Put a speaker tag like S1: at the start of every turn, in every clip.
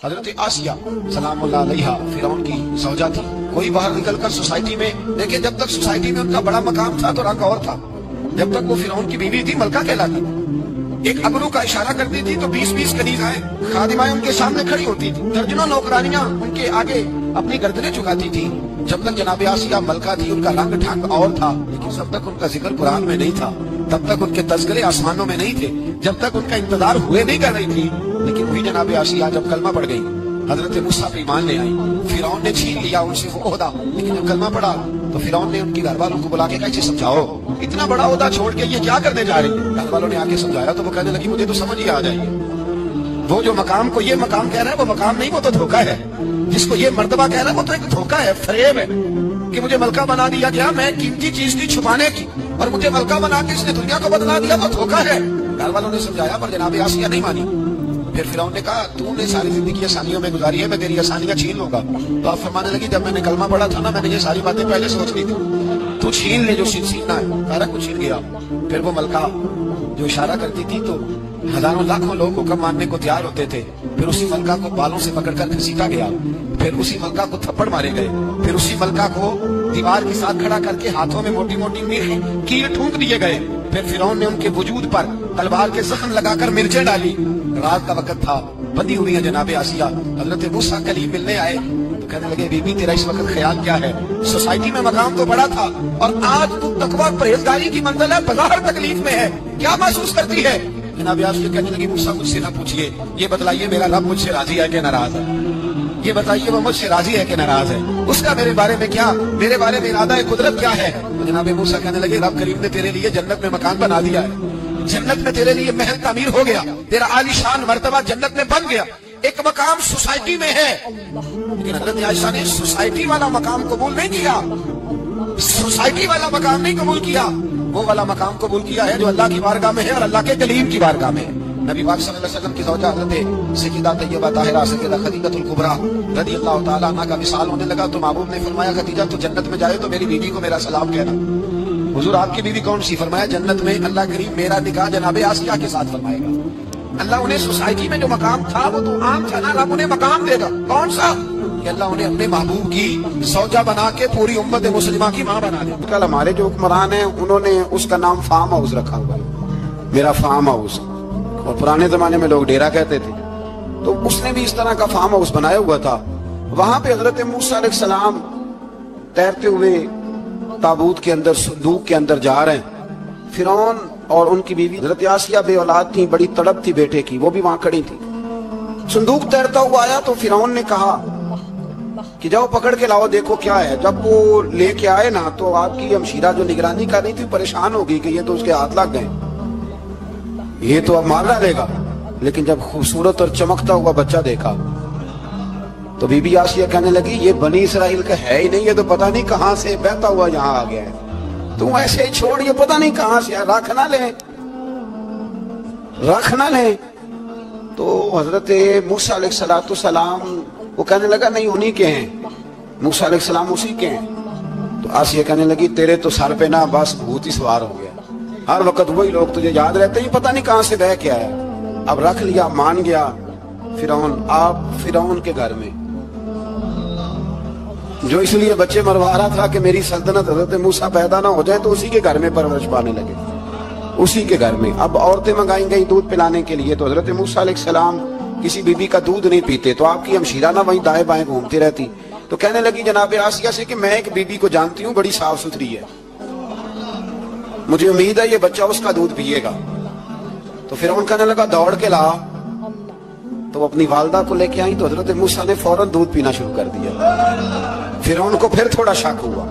S1: حضرت آسیہ سلام اللہ علیہا فرعون کی زوجہ تھی۔ کوئی باہر نکل کر سوسائٹی میں دیکھیں، جب تک سوسائٹی میں ان کا بڑا مقام تھا تو رنگ اور تھا، جب تک وہ فرعون کی بیوی تھی ملکہ کہلاتی، ایک ابرو کا اشارہ کرتی تھی تو 20 کنیزائیں خادمائیں ان کے سامنے کھڑی ہوتی تھی، درجنوں نوکرانیاں ان کے آگے اپنی گردنیں جھکاتی تھی۔ جب تک جناب آسیہ ملکہ تھی ان کا رنگ ڈھنگ اور تھا، لیکن جب تک ان کا ذکر قرآن میں نہیں تھا، تب تک ان کے تذکرے آسمانوں میں نہیں تھے، جب تک ان کا انتظار ہوئے نہیں کر رہی تھی۔ لیکن وہی جناب آسیہ جب کلمہ پڑھ گئی، حضرت موسیٰ پہ ایمان لے آئی، فرعون نے چھین لیا ان سے وہ عہدہ، لیکن جب کلمہ پڑھا تو فرعون نے ان کی گھر والوں کو بلا کے کہا اسے سمجھاؤ، اتنا بڑا عہدہ چھوڑ کے یہ کیا کرنے جا رہی ہے؟ گھر والوں نے آگے سمجھایا تو وہ کہنے لگی مجھے تو سمجھ ہی آ جائیے، وہ جو مقام کو یہ مقام کہہ رہا ہے وہ مقام نہیں، وہ تو دھوکہ ہے، جس کو یہ مرتبہ کہہ رہا ہے وہ تو ایک دھوکہ ہے، فریب ہے کہ مجھے ملکہ بنا دیا گیا، میں قیمتی چیز کی چھپانے کی، اور مجھے ملکہ بنا کے اس نے دنیا کو بدلا دیا، وہ دھوکہ ہے۔ گھر والوں نے سمجھایا پر جناب آسیہ نہیں مانی۔ پھر فرعون نے کہا تو نے ساری زندگی آسانیوں میں گزاری ہے، میں تیری آسانیاں چھین لوں گا۔ تو آپ فرمانے لگی جب میں نے کلمہ پڑھا تھا نا، میں نے یہ ساری باتیں پہلے سوچ لی تھی، تو چھین لے جو چھیننا ہے، سارا کچھ چھین گیا۔ پھر وہ ملکہ جو اشارہ کرتی تھی تو ہزاروں لاکھوں لوگ حکم ماننے کو تیار ہوتے تھے، پھر اسی ملکہ کو بالوں سے پکڑ کر گھسیٹا گیا، پھر اسی ملکہ کو تھپڑ مارے گئے، پھر اسی ملکہ کو دیوار کے ساتھ کھڑا کر کے ہاتھوں میں موٹی موٹی کیل ٹھونک دیے گئے، پھر فرعون نے ان کے وجود پر تلوار کے زخم لگا کر مرچیں ڈالی۔ رات کا وقت تھا، بندی ہوئی ہے جناب آسیہ۔ حضرت موسیٰ کلیم ملنے آئے تو کہنے لگے بی بی تیرا اس وقت خیال کیا ہے؟ سوسائٹی میں مقام تو بڑا تھا اور آج تو تقویٰ پرہیزگاری کی منزل ہے، بظاہر تکلیف میں ہے، کیا محسوس کرتی ہے؟ جناب آسیہ کہنے لگی موسیٰ مجھ سے نہ پوچھئے، یہ بتلائیے میرا رب مجھ سے راضی ہے کہ ناراض ہے، یہ بتائیے وہ مجھ سے راضی ہے کہ ناراض ہے، اس کا میرے بارے میں کیا، میرے بارے میں ارادہ قدرت کیا ہے؟ جناب موسیٰ کہنے لگے رب کریم نے تیرے لیے جنت میں مکان بنا دیا ہے، جنت میں تیرے لیے محل تعمیر ہو گیا، تیرا عالی شان مرتبہ جنت میں بن گیا، ایک مقام سوسائٹی میں ہے۔ لیکن حضرت عائشہ نے سوسائٹی والا مقام قبول نہیں کیا، سوسائٹی والا مقام نہیں قبول کیا، وہ والا مقام قبول کیا ہے جو اللہ کی بارگاہ میں ہے اور اللہ کے کلیم کی بارگاہ میں ہے۔ نبی پاک صلی اللہ علیہ وسلم کی زوجہ حضرت سیدہ طیبہ طاہرہ سیدہ خدیجہ الکبریٰ رضی اللہ تعالیٰ عنہ کا وصال ہونے لگا تو محبوب نے فرمایا خدیجہ تو جنت میں جائے تو میری بیوی کو میرا سلام کہنا۔ حضور آپ کی بیوی کون سی؟ فرمایا جنت میں اللہ کریم میرا نکاح جناب آسیہ کے ساتھ فرمائے گا۔ اللہ انہیں سوسائٹی میں جو مقام تھا وہ تو عام تھا نا، رب انہیں مقام دے گا، کون سا؟ کہ اللہ انہیں اپنے محبوب کی زوجہ بنا کے پوری امت مسلمہ کی ماں بنا دے۔ کل ہمارے جو حکمران ہیں انہوں نے اس کا نام فارم ہاؤس رکھا ہوا ہے، میرا فارم ہاؤس، اور پرانے زمانے میں لوگ ڈیرا کہتے تھے، تو اس نے بھی اس طرح کا فارم ہاؤس بنایا ہوا تھا۔ وہاں پہ حضرت موسیٰ علیہ السلام تیرتے ہوئے تابوت کے اندر صندوق کے اندر جا رہے ہیں، فرعون اور ان کی بیوی حضرت آسیہ بے اولاد تھی، بڑی تڑپ تھی بیٹے کی، وہ بھی وہاں کھڑی تھی۔ صندوق تیرتا ہوا آیا تو فرعون نے کہا کہ جاؤ پکڑ کے لاؤ دیکھو کیا ہے۔ جب وہ لے کے آئے نا تو آپ کی ہمشیرہ جو نگرانی کر رہی تھی پریشان ہو گئی کہ یہ تو اس کے ہاتھ لگ گئے، یہ تو اب مار ڈالے گا۔ لیکن جب خوبصورت اور چمکتا ہوا بچہ دیکھا تو بی بی آسیہ کہنے لگی یہ بنی اسرائیل کا ہے ہی نہیں، یہ تو پتہ نہیں کہاں سے بہتا ہوا یہاں آ گیا ہے، تم ایسے ہی چھوڑ، یہ پتہ نہیں کہاں سے، رکھ نہ لیں، رکھ نہ لیں۔ تو حضرت موسیٰ علیہ السلام وہ کہنے لگا نہیں انہی کے ہیں، موسیٰ علیہ السلام اسی کے ہیں۔ تو آسیہ کہنے لگی تیرے تو سر پہ نا بس بھوت ہی سوار ہو گیا، ہر وقت وہی لوگ تجھے یاد رہتے ہیں، پتہ نہیں کہاں سے بہ کے آیا، اب رکھ لیا، مان گیا فرعون۔ آپ فرعون کے گھر میں جو اس لیے بچے مروا رہا تھا کہ میری سلطنت حضرت موسیٰ پیدا نہ ہو جائے، تو اسی کے گھر میں پرورش پانے لگے، اسی کے گھر میں۔ اب عورتیں منگائیں گئی دودھ پلانے کے لیے، تو حضرت موسیٰ علیہ السلام کسی بی بی کا دودھ نہیں پیتے، تو آپ کی ہمشیرہ نہ وہیں دائیں بائیں گھومتی رہتی، تو کہنے لگی جناب آسیہ سے کہ میں ایک بی بی کو جانتی ہوں بڑی صاف ستھری ہے، مجھے امید ہے یہ بچہ اس کا دودھ پیے گا۔ تو فرعون کہنے لگا دوڑ کے لا، تو وہ اپنی والدہ کو لے کے آئی تو حضرت موسیٰ نے فوراً دودھ پینا شروع کر دیا۔ فرعون کو پھر تھوڑا شک ہوا۔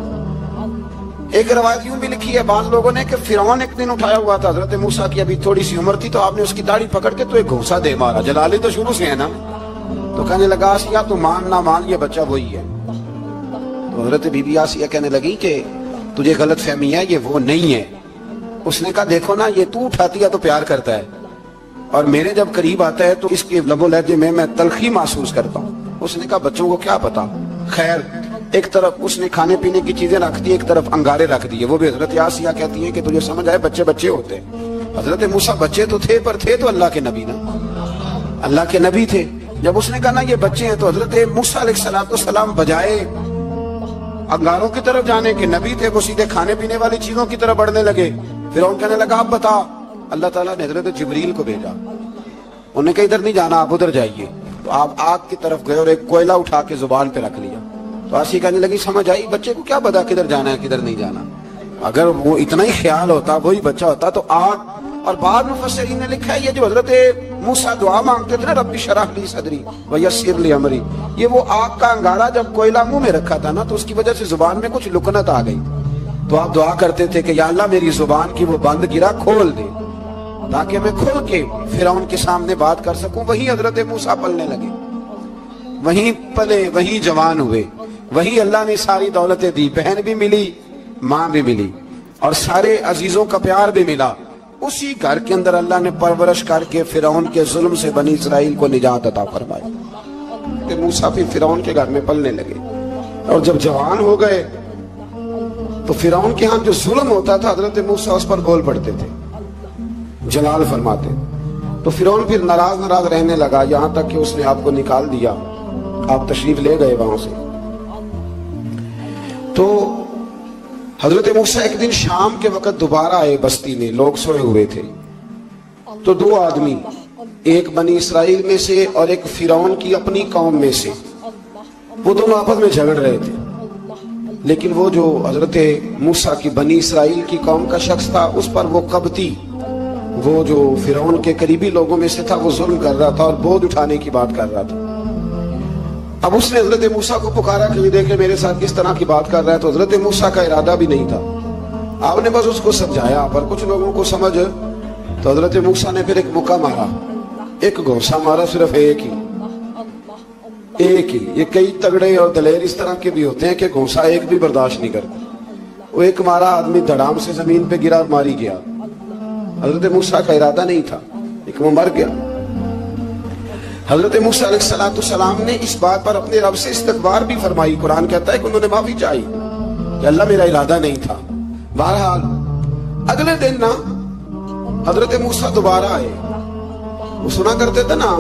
S1: ایک روایت یوں بھی لکھی ہے بعض لوگوں نے کہ فرعون ایک دن اٹھایا ہوا تھا حضرت موسیٰ کی، ابھی تھوڑی سی عمر تھی، تو آپ نے اس کی داڑھی پکڑ کے تو ایک گھونسا دے مارا، جلالی تو شروع سے ہے نا، تو کہنے لگا آسیہ تو مان نہ مان یہ بچہ وہی ہے۔ تو حضرت بی بی آسیہ کہنے لگی کہ تجھے غلط فہمی ہے، یہ وہ نہیں ہے۔ اس نے کہا دیکھو نا یہ تو اٹھاتی ہے تو پیار کرتا ہے، اور میرے جب قریب آتا ہے تو اس کے لب و لہجے میں تلخی محسوس کرتا ہوں۔ اس نے کہا بچوں کو کیا پتا، خیر ایک طرف اس نے کھانے پینے کی چیزیں رکھ دی، ایک طرف انگارے رکھ دیے، وہ بھی حضرت آسیہ کہتی ہیں کہ تجھے سمجھ آئے بچے بچے ہوتے ہیں۔ حضرت موسیٰ بچے تو تھے پر تھے تو اللہ کے نبی نا، اللہ کے نبی تھے۔ جب اس نے کہا نا یہ بچے ہیں، تو حضرت موسیٰ علیہ السلام بجائے انگاروں کی طرف جانے کے، نبی تھے، وہ سیدھے کھانے پینے والی چیزوں کی طرف بڑھنے لگے۔ فرعون کہنے لگا اب بتا، اللہ تعالیٰ نے حضرت جبریل کو بھیجا، انہیں کہا ادھر نہیں جانا، آپ ادھر جائیے۔ تو آپ آگ کی طرف گئے اور ایک کوئلہ اٹھا کے زبان پہ رکھ لیا۔ تو آسی کہنے لگی سمجھ آئی، بچے کو کیا پتا کدھر جانا ہے کدھر نہیں جانا، اگر وہ اتنا ہی خیال ہوتا، وہی بچہ ہوتا تو آگ۔ اور بعد مفسرین نے لکھا ہے یہ جو حضرت موسیٰ دعا مانگتے تھے نا، رب اشرح لی صدری ویسر لی امری، یہ وہ آگ کا انگارہ جب کوئلہ منہ میں رکھا تھا نا، تو اس کی وجہ سے زبان میں کچھ لکنت آ گئی، تو آپ دعا کرتے تھے کہ یا اللہ میری زبان کی وہ بند گرا کھول دے تاکہ میں کھل کے فرعون کے سامنے بات کر سکوں۔ وہیں حضرت موسیٰ پلنے لگے، وہیں پلے، وہیں جوان ہوئے، وہیں اللہ نے ساری دولتیں دی، بہن بھی ملی، ماں بھی ملی، اور سارے عزیزوں کا پیار بھی ملا۔ اسی گھر کے اندر اللہ نے پرورش کر کے فرعون کے ظلم سے بنی اسرائیل کو نجات عطا فرمائی۔ کہ موسیٰ پھر فرعون کے گھر میں پلنے لگے، اور جب جوان ہو گئے تو فرعون کے ہاں جو ظلم ہوتا تھا حضرت موسیٰ اس پر بول پڑتے تھے، جلال فرماتے۔ تو فرعون پھر ناراض رہنے لگا، یہاں تک کہ اس نے آپ کو نکال دیا، آپ تشریف لے گئے وہاں سے۔ تو حضرت موسیٰ ایک دن شام کے وقت دوبارہ آئے بستی میں، لوگ سوئے ہوئے تھے، تو دو آدمی، ایک بنی اسرائیل میں سے اور ایک فرعون کی اپنی قوم میں سے، وہ دونوں آپس میں جھگڑ رہے تھے۔ لیکن وہ جو حضرت موسیٰ کی بنی اسرائیل کی قوم کا شخص تھا، اس پر وہ قبطی، وہ جو فرعون کے قریبی لوگوں میں سے تھا، وہ ظلم کر رہا تھا اور بودھ اٹھانے کی بات کر رہا تھا۔ اب اس نے حضرت موسیٰ کو پکارا کہ دیکھیں میرے ساتھ کس طرح کی بات کر رہا ہے، تو حضرت موسیٰ کا ارادہ بھی نہیں تھا، آپ نے بس اس کو سمجھایا، پر کچھ لوگوں کو سمجھ، تو حضرت موسیٰ نے پھر ایک مکہ مارا، ایک گھونسا مارا، صرف ایک ہی۔ یہ کئی تگڑے اور دلیر اس طرح کے بھی ہوتے ہیں کہ گھونسا ایک بھی برداشت نہیں کرتے، وہ ایک مارا، آدمی دھڑام سے زمین پہ گرا اور ماری گیا۔ حضرت موسیٰ کا ارادہ نہیں تھا، ایک وہ مر گیا۔ حضرت موسیٰ علیہ السلام نے اس بات پر اپنے رب سے استغفار بھی فرمائی، قرآن کہتا ہے کہ انہوں نے معافی چاہی کہ اللہ میرا ارادہ نہیں تھا۔ بہرحال اگلے دن نا حضرت موسیٰ دوبارہ آئے، وہ سنا کرتے تھے نا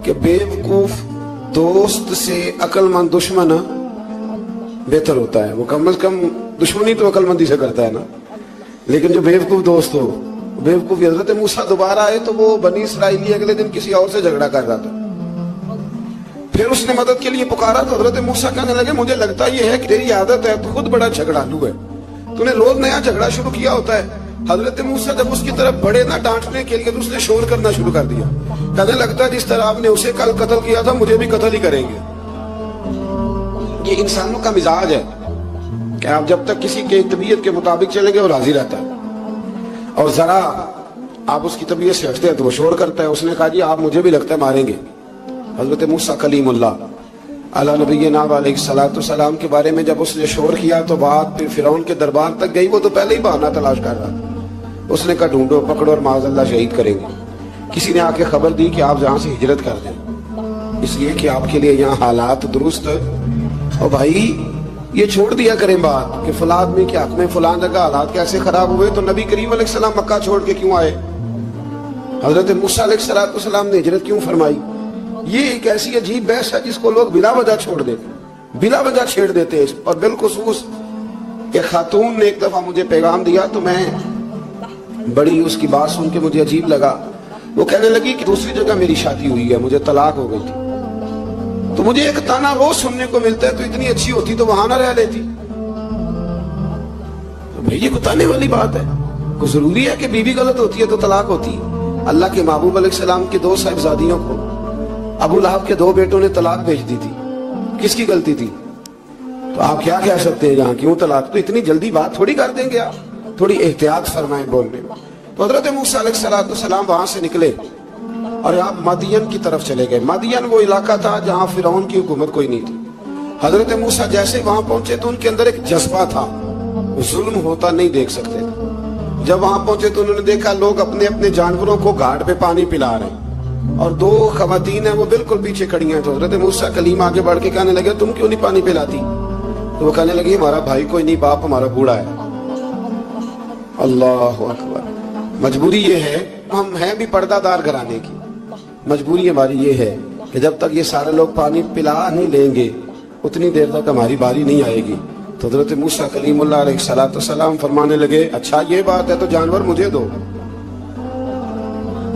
S1: کہ بیوقوف دوست سے عقل مند دشمن بہتر ہوتا ہے، وہ کم از کم دشمنی تو عقل مندی سے کرتا ہے نا، لیکن جو بیوقوف دوست ہو بیوقوفی۔ حضرت موسیٰ دوبارہ آئے تو وہ بنی اسرائیلی اگلے دن کسی اور سے جھگڑا کر رہا تھا، پھر اس نے مدد کے لیے پکارا، تو حضرت موسیٰ کہنے لگے مجھے لگتا یہ ہے کہ تیری عادت ہے، تو خود بڑا جھگڑالو ہے، تو نے روز نیا جھگڑا شروع کیا ہوتا ہے۔ حضرت موسیٰ جب اس کی طرف بڑے نہ ڈانٹنے کے لیے تو اس نے شور کرنا شروع کر دیا، کہنے لگتا ہے جس طرح آپ نے اسے کل قتل کیا تھا مجھے بھی قتل ہی کریں گے۔ یہ انسانوں کا مزاج ہے کہ آپ جب تک کسی کے طبیعت کے مطابق چلیں گے وہ راضی رہتا ہے، اور ذرا آپ اس کی طبیعت سے ہٹتے ہیں تو وہ شور کرتا ہے۔ اس نے کہا جی آپ مجھے بھی لگتا ہے ماریں گے۔ حضرت موسیٰ کلیم اللہ علیہ نبینا علیہ السلام کے بارے میں جب اس نے شور کیا تو بات پھر فرعون کے دربار تک گئی، وہ تو پہلے ہی بہانہ تلاش کر رہا تھا۔ اس نے کہا ڈھونڈو پکڑو اور معاذ اللہ شہید کریں گے۔ کسی نے آ کے خبر دی کہ آپ یہاں سے ہجرت کر دیں، اس لیے کہ آپ کے لیے یہاں حالات درست، اور بھائی یہ چھوڑ دیا کریں بات کہ فلاں آدمی کے حق میں فلاں جگہ حالات کیسے خراب ہوئے، تو نبی کریم علیہ السلام مکہ چھوڑ کے کیوں آئے، حضرت موسیٰ علیہ السلام نے ہجرت کیوں فرمائی؟ یہ ایک ایسی عجیب بحث ہے جس کو لوگ بلا وجہ چھوڑ دیتے، بلا وجہ چھیڑ دیتے ہیں۔ اور بالخصوص ایک خاتون نے ایک دفعہ مجھے پیغام دیا تو میں بڑی اس کی بات سن کے مجھے عجیب لگا، وہ کہنے لگی کہ دوسری جگہ میری شادی ہوئی ہے، مجھے طلاق ہو گئی تھی، تو مجھے ایک تانا روز سننے کو ملتا ہے تو اتنی اچھی ہوتی تو وہاں نہ رہ لیتی۔ بھئی یہ کوئی تانے والی بات ہے؟ کوئی ضروری ہے کہ بیوی غلط ہوتی ہے تو طلاق ہوتی ہے؟ اللہ کے محبوب علیہ السلام کے 2 صاحبزادیوں کو ابو لہب کے 2 بیٹوں نے طلاق بھیج دی تھی، کس کی غلطی تھی؟ تو آپ کیا کہہ سکتے ہیں جہاں کیوں طلاق؟ تو اتنی جلدی بات تھوڑی کر دیں گے آپ، تھوڑی احتیاط فرمائیں بولنے میں۔ تو حضرت موسیٰ علیہ السلام وہاں سے نکلے اور آپ مدین کی طرف چلے گئے۔ مدین وہ علاقہ تھا جہاں فرعون کی حکومت کوئی نہیں تھی۔ حضرت موسیٰ جیسے وہاں پہنچے تو ان کے اندر ایک جذبہ تھا، ظلم ہوتا نہیں دیکھ سکتے تھے۔ جب وہاں پہنچے تو انہوں نے دیکھا لوگ اپنے اپنے جانوروں کو گھاٹ پہ پانی پلا رہے ہیں، اور 2 خواتین ہیں وہ بالکل پیچھے کھڑی ہیں۔ تو حضرت موسیٰ کلیم آگے بڑھ کے کہنے لگے تم کیوں نہیں پانی پلاتی؟ تو وہ کہنے لگی ہمارا بھائی کوئی نہیں، باپ ہمارا بوڑھا ہے۔ اللہ اکبر۔ مجبوری یہ ہے، ہم ہیں بھی پردہ دار گھرانے کی،
S2: مجبوری ہماری یہ ہے کہ جب تک یہ سارے لوگ پانی پلا نہیں لیں گے اتنی دیر تک ہماری باری نہیں آئے گی۔ تو حضرت موسیٰ کلیم اللہ علیہ السلام فرمانے لگے اچھا یہ بات ہے تو جانور مجھے دو۔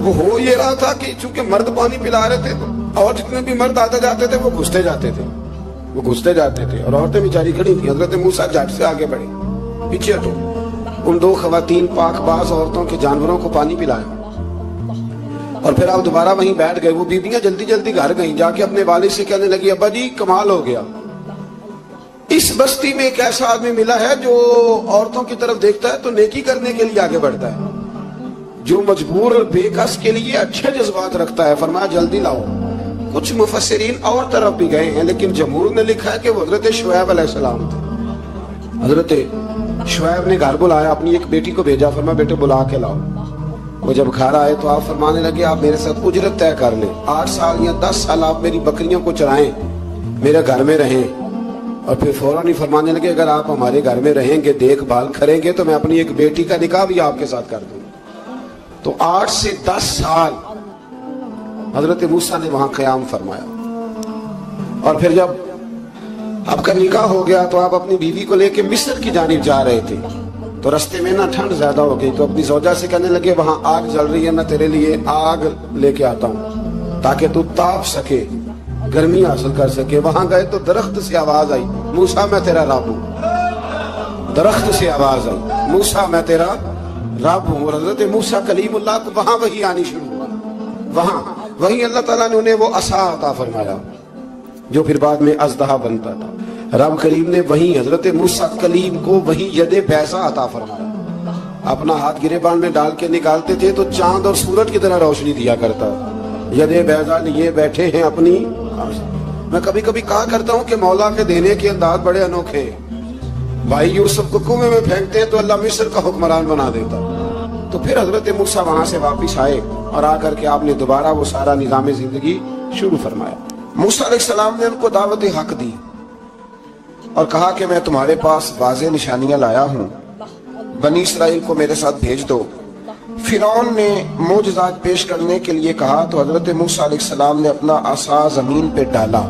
S2: وہ ہو یہ رہا تھا کہ چونکہ مرد پانی پلا رہے تھے اور جتنے بھی مرد آتے جاتے تھے وہ گھستے جاتے تھے اور عورتیں بیچاری کھڑی تھی۔ حضرت موسیٰ جھٹ سے آگے بڑھے، پیچھے ہٹو۔ ان دو خواتین پاک باز عورتوں کے جانوروں کو پانی پلایا اور پھر آپ دوبارہ وہیں بیٹھ گئے۔ وہ بیبیاں جلدی جلدی گھر گئیں، جا کے اپنے والد سے کہنے لگی ابا جی کمال ہو گیا، اس بستی میں ایک ایسا آدمی ملا ہے جو عورتوں کی طرف دیکھتا ہے تو نیکی کرنے کے لیے آگے بڑھتا ہے، جو مجبور بے کس کے لیے اچھے جذبات رکھتا ہے۔ فرمایا جلدی لاؤ۔ کچھ مفسرین اور طرف بھی گئے ہیں لیکن جمہور نے لکھا ہے کہ وہ حضرت شعیب علیہ السلام تھے۔ حضرت شعیب نے گھر بلایا، اپنی ایک بیٹی کو بھیجا، فرمایا بیٹے بلا کے لاؤ۔ وہ جب گھر آئے تو آپ فرمانے لگے آپ میرے ساتھ اجرت طے کر لیں، 8 سال یا 10 سال آپ میری بکریوں کو چرائیں، میرے گھر میں رہیں۔ اور پھر فوراً ہی فرمانے لگے اگر آپ ہمارے گھر میں رہیں گے دیکھ بھال کریں گے تو میں اپنی ایک بیٹی کا نکاح بھی آپ کے ساتھ کر دوں۔ تو 8 سے 10 سال حضرت موسیٰ نے وہاں قیام فرمایا۔ اور پھر جب آپ کا نکاح ہو گیا تو آپ اپنی بیوی کو لے کے مصر کی جانب جا رہے تھے، تو رستے میں نا ٹھنڈ زیادہ ہو گئی، تو اپنی زوجہ سے کہنے لگے وہاں آگ جل رہی ہے، میں تیرے لیے آگ لے کے آتا ہوں تاکہ تو تاپ سکے، گرمی حاصل کر سکے۔ وہاں گئے تو درخت سے آواز آئی موسیٰ میں تیرا رب ہوں۔ درخت سے آواز آئی موسیٰ میں تیرا رب ہوں۔ اور حضرت موسیٰ کلیم اللہ کو وہاں وہی آنی شروع ہوا، وہاں وہی اللہ تعالیٰ نے انہیں وہ عصا عطا فرمایا جو پھر بعد میں اژدہا بنتا تھا۔ رب کریم نے وہیں حضرت موسیٰ کلیم کو وہیں ید بیضا عطا فرمایا۔ اپنا ہاتھ گریبان میں ڈال کے نکالتے تھے تو چاند اور سورج کی طرح روشنی دیا کرتا۔ ید بیضا لیے بیٹھے ہیں اپنی۔ میں کبھی کبھی کہا کرتا ہوں کہ مولا کے دینے کے انداز بڑے انوکھے ہیں۔ بھائی یوسف کو کنویں میں پھینکتے ہیں تو اللہ مصر کا حکمران بنا دیتا۔ تو پھر حضرت موسیٰ وہاں سے واپس آئے اور آ کر کے آپ نے دوبارہ وہ سارا نظام زندگی شروع فرمایا۔ موسیٰ علیہ السلام نے ان کو دعوت حق دی اور کہا کہ میں تمہارے پاس واضح نشانیاں لایا ہوں، بنی اسرائیل کو میرے ساتھ بھیج دو۔ فرعون نے معجزات پیش کرنے کے لیے کہا تو حضرت موسیٰ علیہ السلام نے اپنا عصا زمین پہ ڈالا،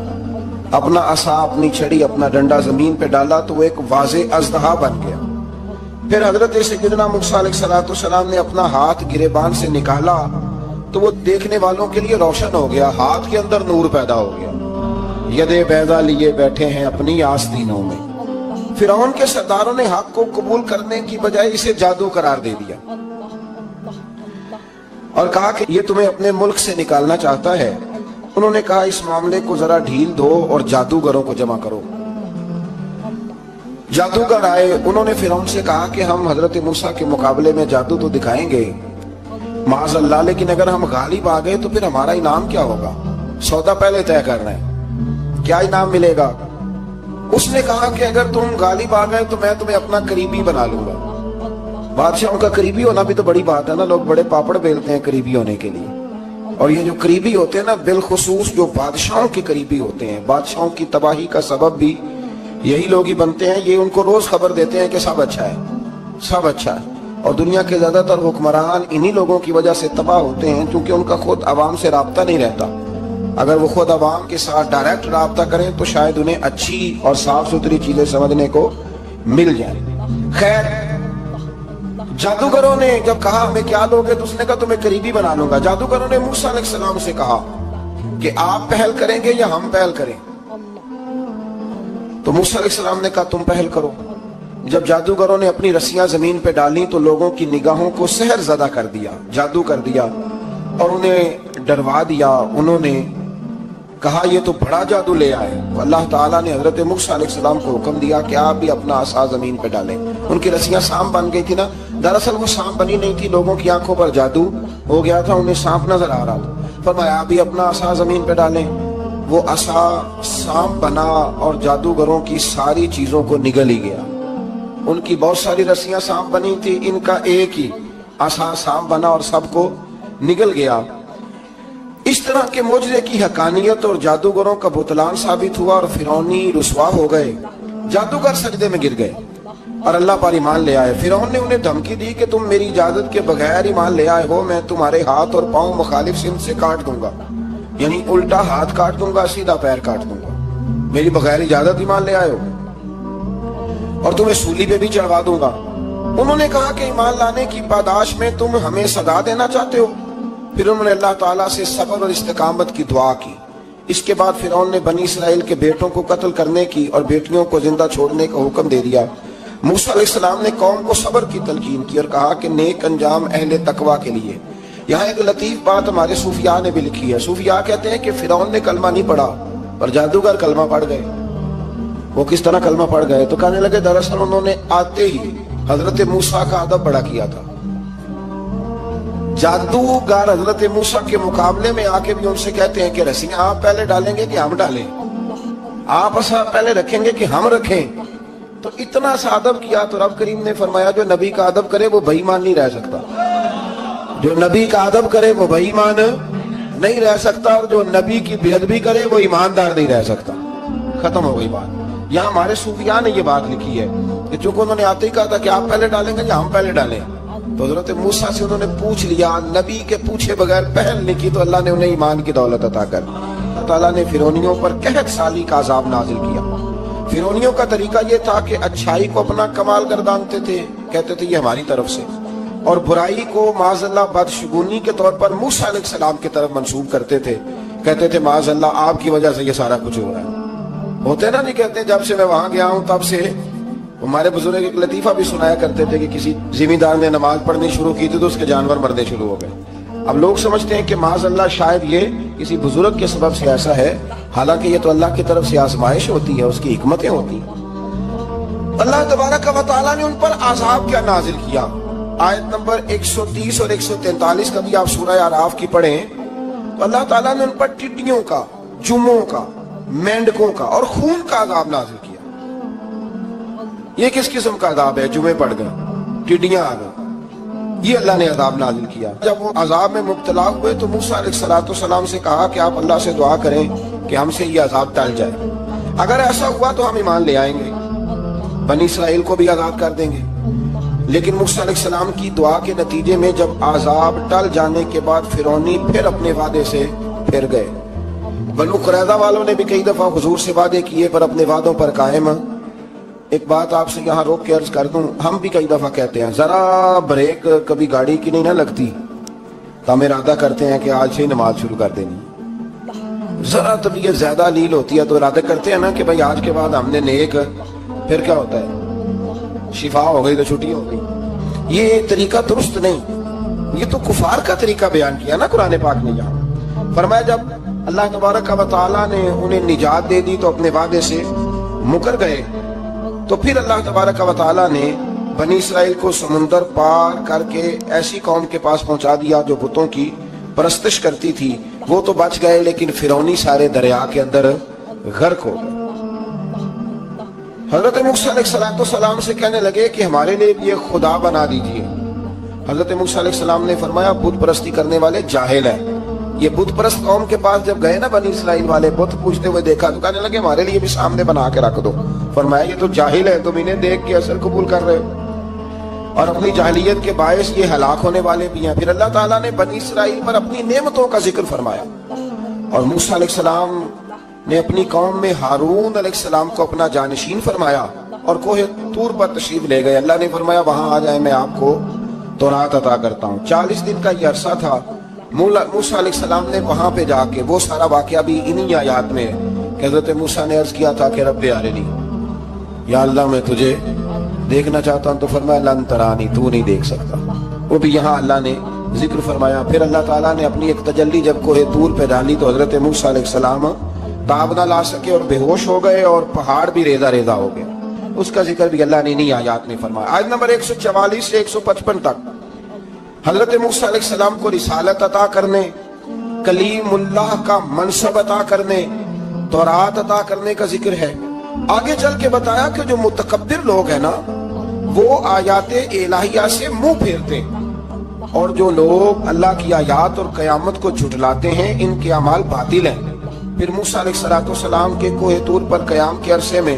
S2: اپنا عصا اپنی چھڑی اپنا ڈنڈا زمین پہ ڈالا تو وہ ایک واضح اژدہا بن گیا۔ پھر حضرت سیدنا موسیٰ علیہ السلام نے اپنا ہاتھ گریبان سے نکالا تو وہ دیکھنے والوں کے لیے روشن ہو گیا، ہاتھ کے اندر نور پیدا ہو گیا۔ ید بیضا لیے بیٹھے ہیں اپنی آستینوں میں۔ فرعون کے سرداروں نے حق کو قبول کرنے کی بجائے اسے جادو قرار دے دیا اور کہا کہ یہ تمہیں اپنے ملک سے نکالنا چاہتا ہے۔ انہوں نے کہا اس معاملے کو ذرا ڈھیل دو اور جادوگروں کو جمع کرو۔ جادوگر آئے، انہوں نے فرعون سے کہا کہ ہم حضرت موسیٰ کے مقابلے میں جادو تو دکھائیں گے معاذ اللہ، لیکن اگر ہم غالب آ گئے تو پھر ہمارا انعام کیا ہوگا؟ سودا پہلے طے کرنا ہے، کیا انعام ملے گا؟ اس نے کہا کہ اگر تم غالب آ گئے تو میں تمہیں اپنا قریبی بنا لوں گا۔ بادشاہوں کا قریبی ہونا بھی تو بڑی بات ہے نا، لوگ بڑے پاپڑ بیلتے ہیں قریبی ہونے کے لیے، اور یہ جو قریبی ہوتے ہیں نا بالخصوص جو بادشاہوں کے قریبی ہوتے ہیں، بادشاہوں کی تباہی کا سبب بھی یہی لوگ ہی بنتے ہیں۔ یہ ان کو روز خبر دیتے ہیں کہ سب اچھا ہے، سب اچھا ہے، اور دنیا کے زیادہ تر حکمران انہی لوگوں کی وجہ سے تباہ ہوتے ہیں کیونکہ ان کا خود عوام سے رابطہ نہیں رہتا۔ اگر وہ خود عوام کے ساتھ ڈائریکٹ رابطہ کریں تو شاید انہیں اچھی اور صاف ستھری چیزیں سمجھنے کو مل جائیں۔ خیر، جادوگروں نے جب کہا ہمیں کیا لوگے تو اس نے کہا تمہیں قریبی بنا لوں گا۔ جادوگروں نے موسیٰ علیہ السلام سے کہا کہ آپ پہل کریں گے یا ہم پہل کریں؟ تو موسیٰ علیہ السلام نے کہا تم پہل کرو۔ جب جادوگروں نے اپنی رسیاں زمین پہ ڈالی تو لوگوں کی نگاہوں کو سحر زدہ کر دیا، جادو کر دیا اور انہیں ڈروا دیا۔ انہوں نے کہا یہ تو بڑا جادو لے آئے۔ اللہ تعالیٰ نے حضرت موسیٰ علیہ السلام کو حکم دیا کہ آپ بھی اپنا عصا زمین پہ ڈالیں۔ ان کی رسیاں سانپ بن گئی تھی نا، دراصل وہ سانپ بنی نہیں تھی، لوگوں کی آنکھوں پر جادو ہو گیا تھا، انہیں سانپ نظر آ رہا تھا۔ فرمایا آپ بھی اپنا عصا زمین پہ ڈالیں۔ وہ عصا سانپ بنا اور جادوگروں کی ساری چیزوں کو نگل ہی گیا۔ ان کی بہت ساری رسیاں سانپ بنی تھی، ان کا ایک ہی عصا سانپ بنا اور سب کو نگل گیا۔ اس طرح کے معجزے کی حقانیت اور جادوگروں کا بطلان ثابت ہوا اور فرعونی رسوا ہو گئے۔ جادوگر سجدے میں گر گئے، اور اللہ پر ایمان لے آئے۔ فرعون نے انہیں دھمکی دی کہ تم میری اجازت کے بغیر ایمان لے آئے ہو، میں تمہارے ہاتھ اور پاؤں مخالف سمت سے کاٹ دوں گا، یعنی الٹا ہاتھ کاٹ دوں گا، سیدھا پیر کاٹ دوں گا، میری بغیر اجازت ایمان لے آئے ہو، اور تمہیں سولی پہ بھی چڑھوا دوں گا۔ انہوں نے کہا کہ ایمان لانے کی پاداش میں تم ہمیں سزا دینا چاہتے ہو؟ پھر انہوں نے اللہ تعالیٰ سے صبر اور استقامت کی دعا کی۔ اس کے بعد فرعون نے بنی اسرائیل کے بیٹوں کو قتل کرنے کی اور بیٹیوں کو زندہ چھوڑنے کا حکم دے دیا۔ موسیٰ علیہ السلام نے قوم کو صبر کی تلقین کی اور کہا کہ نیک انجام اہل تقوی کے لیے۔ یہاں ایک لطیف بات ہمارے صوفیاء نے بھی لکھی ہے۔ صوفیاء کہتے ہیں کہ فرعون نے کلمہ نہیں پڑھا پر جادوگر کلمہ پڑھ گئے۔ وہ کس طرح کلمہ پڑھ گئے؟ تو کہنے لگے دراصل انہوں نے آتے ہی حضرت موسیٰ کا ادب بڑا کیا تھا۔ جادوگر حضرت موسیٰ کے مقابلے میں آ کے بھی ان سے کہتے ہیں کہ رسیاں آپ پہلے ڈالیں گے کہ ہم ڈالیں، آپ اصلا پہلے رکھیں گے کہ ہم رکھیں؟ تو اتنا سا ادب کیا تو رب کریم نے فرمایا جو نبی کا ادب کرے وہ بے ایمان نہیں رہ سکتا، جو نبی کا ادب کرے وہ بے ایمان نہیں رہ سکتا، اور جو نبی کی بے ادبی کرے وہ ایماندار نہیں رہ سکتا۔ ختم ہو گئی بات۔ یہاں ہمارے صوفیاء نے یہ بات لکھی ہے کہ چونکہ انہوں نے آتے ہی کہا تھا کہ آپ پہلے ڈالیں گے یا ہم پہلے ڈالیں، تو حضرت موسیٰ سے انہوں نے پوچھ لیا، نبی کے پوچھے بغیر پہل نہیں کی، تو اللہ نے انہیں ایمان کی دولت عطا کر۔ اللہ تعالیٰ نے فرعونیوں پر قحط سالی کا عذاب نازل کیا۔ فرعونیوں کا طریقہ یہ تھا کہ اچھائی کو اپنا کمال گردانتے تھے، کہتے تھے یہ ہماری طرف سے، اور برائی کو معاذ اللہ بدشگونی کے طور پر موسیٰ علیہ السلام کی طرف منسوب کرتے تھے، کہتے تھے معاذ اللہ آپ کی وجہ سے یہ سارا کچھ ہو رہا ہے۔ ہوتے نا نہیں کہتے جب سے میں وہاں گیا ہوں تب سے، ہمارے بزرگ ایک لطیفہ بھی سنایا کرتے تھے کہ کسی زمیندار نے نماز پڑھنی شروع کی تھی تو اس کے جانور مرنے شروع ہو گئے۔ اب لوگ سمجھتے ہیں کہ معاذ اللہ شاید یہ کسی بزرگ کے سبب سے ایسا ہے، حالانکہ یہ تو اللہ کی طرف سے آزمائش ہوتی ہے، اس کی حکمتیں ہوتی ہیں۔ اللہ تبارک و تعالیٰ نے ان پر عذاب کیا نازل کیا؟ آیت نمبر 130 اور 143 کا بھی آپ سورہ اعراف کی پڑھیں تو اللہ تعالیٰ نے ان پر ٹڈیوں کا، جموں کا، مینڈکوں کا اور خون کا عذاب نازل کیا۔ یہ کس قسم کا عذاب ہے؟ جمعے پڑ گئے، ٹڈیاں آ گئیں، یہ اللہ نے عذاب نازل کیا۔ جب وہ عذاب میں مبتلا ہوئے تو موسیٰ علیہ السلام سے کہا کہ آپ اللہ سے دعا کریں کہ ہم سے یہ عذاب ٹل جائے، اگر ایسا ہوا تو ہم ایمان لے آئیں گے، بنی اسرائیل کو بھی آزاد کر دیں گے۔ لیکن موسیٰ علیہ السلام کی دعا کے نتیجے میں جب عذاب ٹل جانے کے بعد فرعونی پھر اپنے وعدے سے پھر گئے۔ بنو قریظہ والوں نے بھی کئی دفعہ حضور سے وعدے کیے پر اپنے وعدوں پر قائم۔ ایک بات آپ سے یہاں روک کے عرض کر دوں، ہم بھی کئی دفعہ کہتے ہیں ذرا بریک کبھی گاڑی کی نہیں نہ لگتی تو ہم ارادہ کرتے ہیں کہ آج سے ہی نماز شروع کر دینی، ذرا طبیعت زیادہ لیل ہوتی ہے تو ارادہ کرتے ہیں نا کہ بھائی آج کے بعد ہم نے نیک، پھر کیا ہوتا ہے شفا ہو گئی تو چھٹی ہو گئی۔ یہ طریقہ درست نہیں، یہ تو کفار کا طریقہ بیان کیا نا قرآن پاک نے۔ یہاں فرمایا جب اللہ تبارک و تعالیٰ نے انہیں نجات دے دی تو اپنے وعدے سے مکر گئے، تو پھر اللہ تبارک و تعالیٰ نے بنی اسرائیل کو سمندر پار کر کے ایسی قوم کے پاس پہنچا دیا جو بتوں کی پرستش کرتی تھی۔ وہ تو بچ گئے لیکن فرعونی سارے دریا کے اندر غرق ہو گئے۔ حضرت موسیٰ علیہ السلام سے کہنے لگے کہ ہمارے لیے یہ خدا بنا دیجئے۔ حضرت موسیٰ علیہ السلام نے فرمایا بت پرستی کرنے والے جاہل ہیں۔ یہ بت پرست قوم کے پاس جب گئے نا بنی اسرائیل والے، بت پوچھتے ہوئے دیکھا تو کہنے لگے ہمارے لیے بھی سامنے بنا کے رکھ دو۔ فرمایا یہ تو جاہل ہے، تم انہیں دیکھ کے اصل قبول کر رہے ہو، اور اپنی جاہلیت کے باعث یہ ہلاک ہونے والے بھی ہیں۔ پھر اللہ تعالیٰ نے بنی اسرائیل پر اپنی نعمتوں کا ذکر فرمایا، اور موسیٰ علیہ السلام نے اپنی قوم میں ہارون علیہ السلام کو اپنا جانشین فرمایا اور کوہ طور پر تشریف لے گئے۔ اللہ نے فرمایا وہاں آ جائیں، میں آپ کو تورات عطا کرتا ہوں۔ 40 دن کا یہ عرصہ تھا۔ موسیٰ علیہ السلام نے وہاں پہ جا کے، وہ سارا واقعہ بھی انہی آیات میں ہے کہ حضرت موسیٰ نے عرض کیا تھا کہ رب ارنی، یا اللہ میں تجھے دیکھنا چاہتا ہوں، تو فرمایا لن ترانی، تو نہیں دیکھ سکتا۔ وہ بھی یہاں اللہ نے ذکر فرمایا۔ پھر اللہ تعالیٰ نے اپنی ایک تجلی جب کوہ طور پہ ڈالی تو حضرت موسیٰ علیہ السلام تاب نہ لا سکے اور بے ہوش ہو گئے، اور پہاڑ بھی ریزہ ریزہ ہو گئے۔ اس کا ذکر بھی اللہ نے انہی آیات میں فرمایا۔ آیت نمبر 144 سے 155 تک حضرت موسیٰ علیہ السلام کو رسالت عطا کرنے، کلیم اللہ کا منصب عطا کرنے، تورات عطا کرنے کا ذکر ہے۔ آگے چل کے بتایا کہ جو متکبر لوگ ہیں نا وہ آیات الہیہ سے منہ پھیرتے ہیں، اور جو لوگ اللہ کی آیات اور قیامت کو جھٹلاتے ہیں ان کے اعمال باطل ہیں۔ پھر موسیٰ علیہ السلام کے کوہ طور پر قیام کے عرصے میں